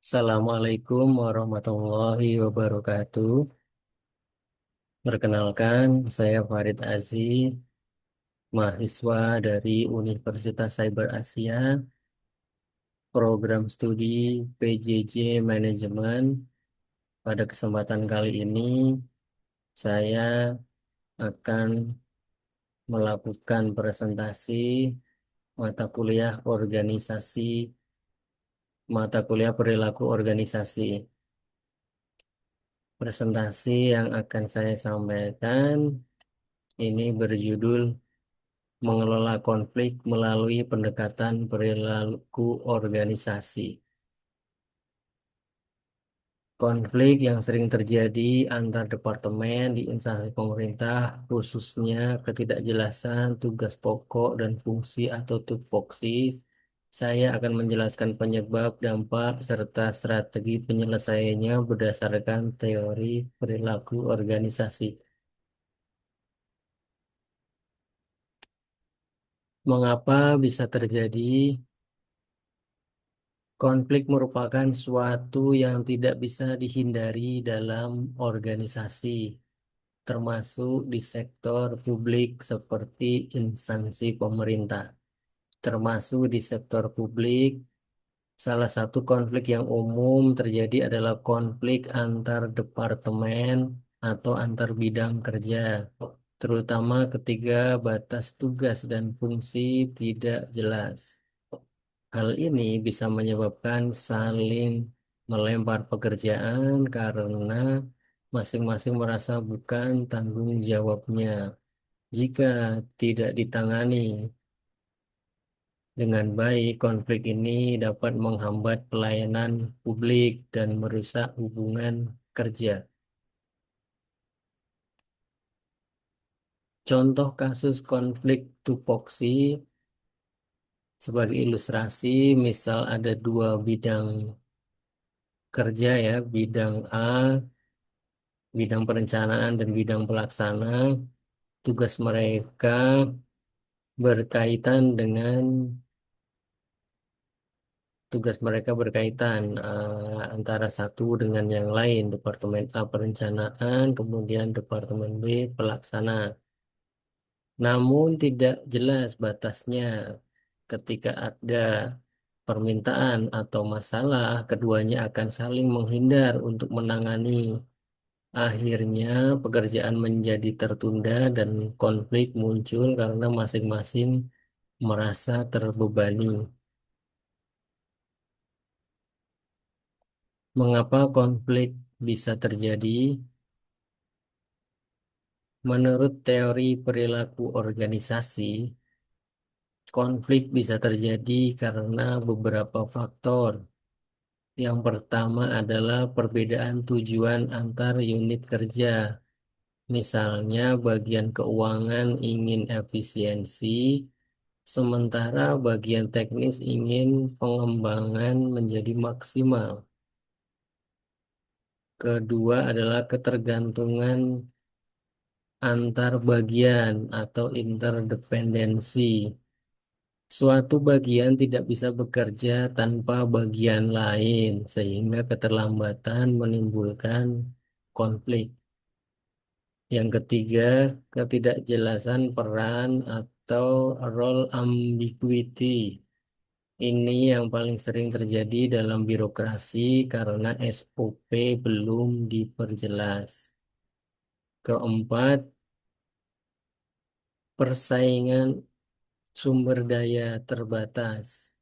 Assalamualaikum warahmatullahi wabarakatuh. Perkenalkan, saya Farid Azi, mahasiswa dari Universitas Cyber Asia, program studi PJJ Manajemen. Pada kesempatan kali ini, saya akan melakukan presentasi mata kuliah organisasi, mata kuliah perilaku organisasi. Presentasi yang akan saya sampaikan ini berjudul mengelola konflik melalui pendekatan perilaku organisasi. Konflik yang sering terjadi antar departemen di instansi pemerintah, khususnya ketidakjelasan tugas pokok dan fungsi atau tupoksi. Saya akan menjelaskan penyebab, dampak, serta strategi penyelesaiannya berdasarkan teori perilaku organisasi. Mengapa bisa terjadi? Konflik merupakan suatu yang tidak bisa dihindari dalam organisasi, termasuk di sektor publik seperti instansi pemerintah. Termasuk di sektor publik, salah satu konflik yang umum terjadi adalah konflik antar departemen atau antar bidang kerja, terutama ketika batas tugas dan fungsi tidak jelas. Hal ini bisa menyebabkan saling melempar pekerjaan karena masing-masing merasa bukan tanggung jawabnya. Jika tidak ditangani dengan baik, konflik ini dapat menghambat pelayanan publik dan merusak hubungan kerja. Contoh kasus konflik tupoksi sebagai ilustrasi, misal ada dua bidang kerja ya, bidang A, bidang perencanaan dan bidang pelaksana. Tugas mereka berkaitan dengan tugas mereka berkaitan antara satu dengan yang lain, Departemen A perencanaan, kemudian Departemen B pelaksana. Namun tidak jelas batasnya. Ketika ada permintaan atau masalah, keduanya akan saling menghindar untuk menangani. Akhirnya pekerjaan menjadi tertunda dan konflik muncul karena masing-masing merasa terbebani. Mengapa konflik bisa terjadi? Menurut teori perilaku organisasi, konflik bisa terjadi karena beberapa faktor. Yang pertama adalah perbedaan tujuan antar unit kerja. Misalnya, bagian keuangan ingin efisiensi, sementara bagian teknis ingin pengembangan menjadi maksimal. Kedua adalah ketergantungan antar bagian atau interdependensi. Suatu bagian tidak bisa bekerja tanpa bagian lain, sehingga keterlambatan menimbulkan konflik. Yang ketiga, ketidakjelasan peran atau role ambiguity. Ini yang paling sering terjadi dalam birokrasi karena SOP belum diperjelas. Keempat, persaingan sumber daya terbatas.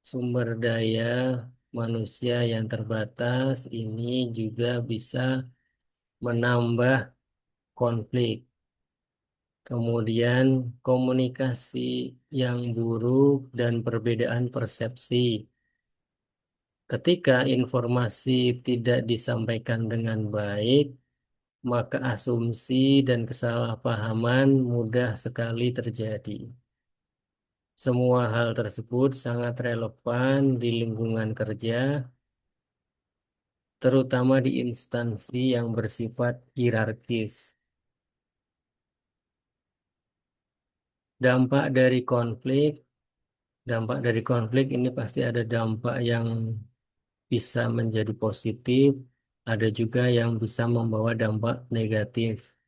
Sumber daya manusia yang terbatas ini juga bisa menambah konflik. Kemudian komunikasi yang buruk dan perbedaan persepsi. Ketika informasi tidak disampaikan dengan baik, maka asumsi dan kesalahpahaman mudah sekali terjadi. Semua hal tersebut sangat relevan di lingkungan kerja, terutama di instansi yang bersifat hierarkis. Dampak dari konflik, dampak dari konflik ini pasti ada dampak yang bisa menjadi positif, ada juga yang bisa membawa dampak negatif.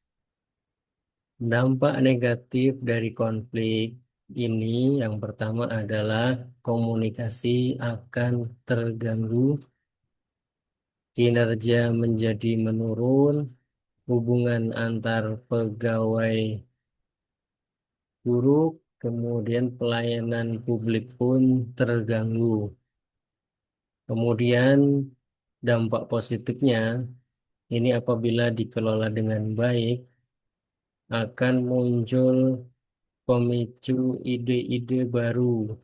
Dampak negatif dari konflik ini yang pertama adalah komunikasi akan terganggu, kinerja menjadi menurun, hubungan antar pegawai buruk, kemudian pelayanan publik pun terganggu. Kemudian dampak positifnya ini apabila dikelola dengan baik akan muncul pemicu ide-ide baru,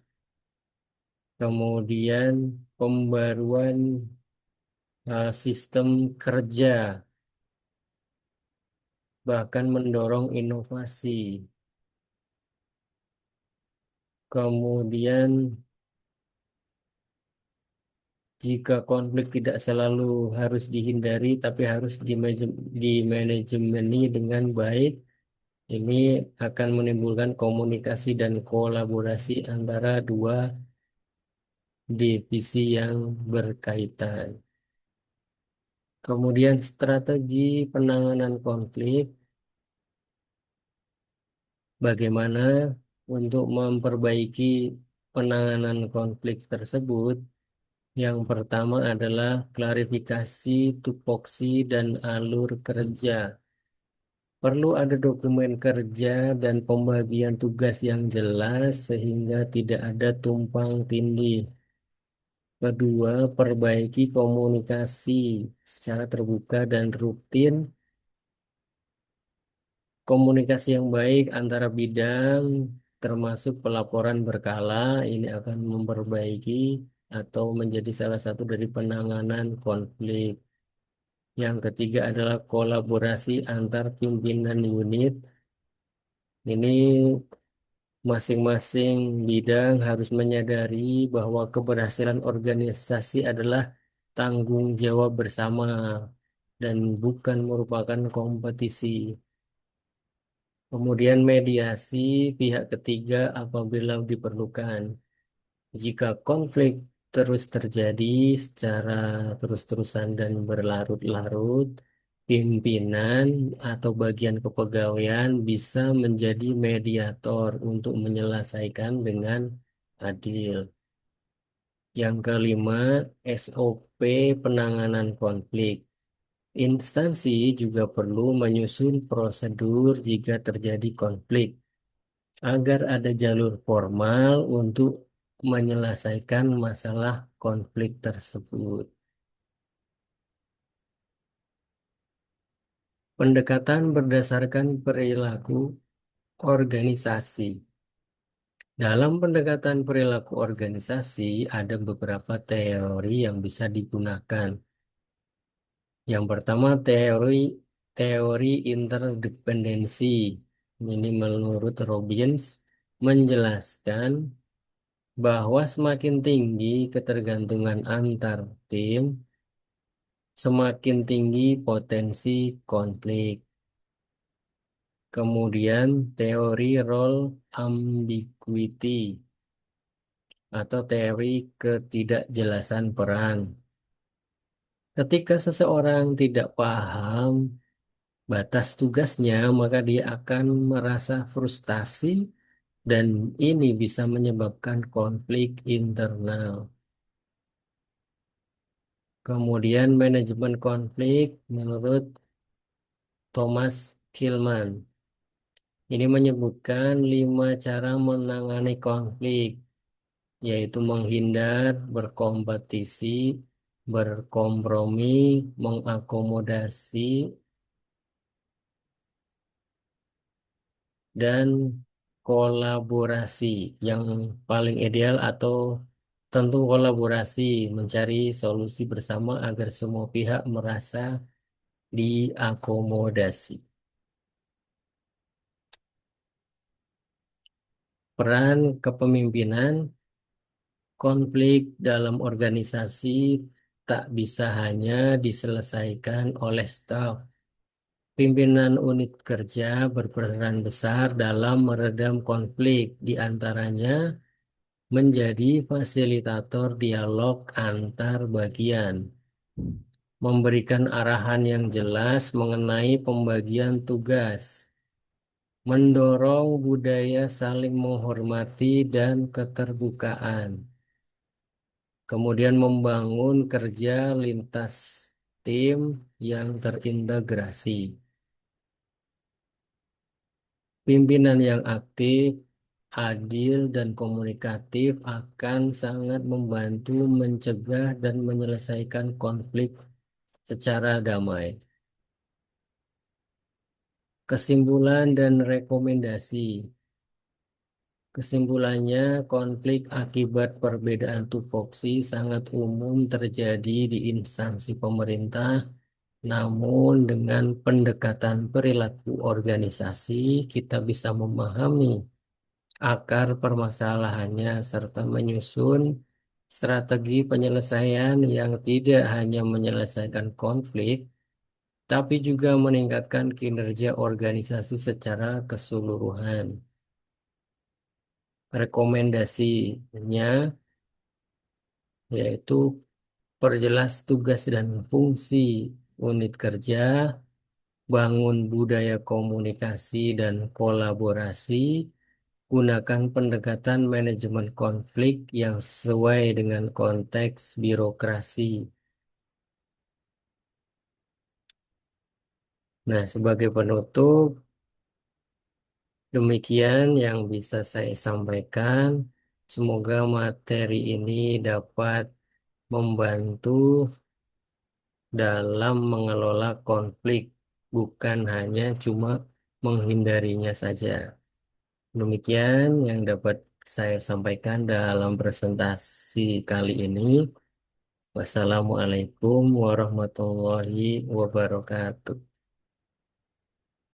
kemudian pembaruan sistem kerja, bahkan mendorong inovasi. Kemudian jika konflik tidak selalu harus dihindari, tapi harus dimanajemeni dengan baik, ini akan menimbulkan komunikasi dan kolaborasi antara dua divisi yang berkaitan. Kemudian strategi penanganan konflik, bagaimana untuk memperbaiki penanganan konflik tersebut. Yang pertama adalah klarifikasi tupoksi dan alur kerja. Perlu ada dokumen kerja dan pembagian tugas yang jelas sehingga tidak ada tumpang tindih. Kedua, perbaiki komunikasi secara terbuka dan rutin. Komunikasi yang baik antara bidang, termasuk pelaporan berkala, ini akan memperbaiki atau menjadi salah satu dari penanganan konflik. Yang ketiga adalah kolaborasi antar pimpinan unit. Ini masing-masing bidang harus menyadari bahwa keberhasilan organisasi adalah tanggung jawab bersama dan bukan merupakan kompetisi. Kemudian mediasi pihak ketiga apabila diperlukan. Jika konflik terus terjadi secara terus-terusan dan berlarut-larut, pimpinan atau bagian kepegawaian bisa menjadi mediator untuk menyelesaikan dengan adil. Yang kelima, SOP penanganan konflik. Instansi juga perlu menyusun prosedur jika terjadi konflik agar ada jalur formal untuk menyelesaikan masalah konflik tersebut. Pendekatan berdasarkan perilaku organisasi. Dalam pendekatan perilaku organisasi, ada beberapa teori yang bisa digunakan. Yang pertama, teori interdependensi. Ini menurut Robbins menjelaskan bahwa semakin tinggi ketergantungan antar tim, semakin tinggi potensi konflik. Kemudian teori role ambiguity atau teori ketidakjelasan peran. Ketika seseorang tidak paham batas tugasnya, maka dia akan merasa frustasi dan ini bisa menyebabkan konflik internal. Kemudian manajemen konflik menurut Thomas Kilman. Ini menyebutkan 5 cara menangani konflik, yaitu menghindar, berkompetisi, berkompromi, mengakomodasi, dan kolaborasi. Yang paling ideal atau tentu kolaborasi, mencari solusi bersama agar semua pihak merasa diakomodasi. Peran kepemimpinan, konflik dalam organisasi tak bisa hanya diselesaikan oleh staf. Pimpinan unit kerja berperan besar dalam meredam konflik, di antaranya menjadi fasilitator dialog antar bagian, memberikan arahan yang jelas mengenai pembagian tugas, mendorong budaya saling menghormati dan keterbukaan, kemudian membangun kerja lintas tim yang terintegrasi. Pimpinan yang aktif, adil, dan komunikatif akan sangat membantu mencegah dan menyelesaikan konflik secara damai. Kesimpulan dan rekomendasi. Kesimpulannya, konflik akibat perbedaan tupoksi sangat umum terjadi di instansi pemerintah, namun dengan pendekatan perilaku organisasi, kita bisa memahami akar permasalahannya serta menyusun strategi penyelesaian yang tidak hanya menyelesaikan konflik, tapi juga meningkatkan kinerja organisasi secara keseluruhan. Rekomendasinya yaitu perjelas tugas dan fungsi unit kerja, bangun budaya komunikasi dan kolaborasi, gunakan pendekatan manajemen konflik yang sesuai dengan konteks birokrasi. Nah, sebagai penutup, demikian yang bisa saya sampaikan. Semoga materi ini dapat membantu dalam mengelola konflik, bukan hanya cuma menghindarinya saja. Demikian yang dapat saya sampaikan dalam presentasi kali ini. Wassalamualaikum warahmatullahi wabarakatuh.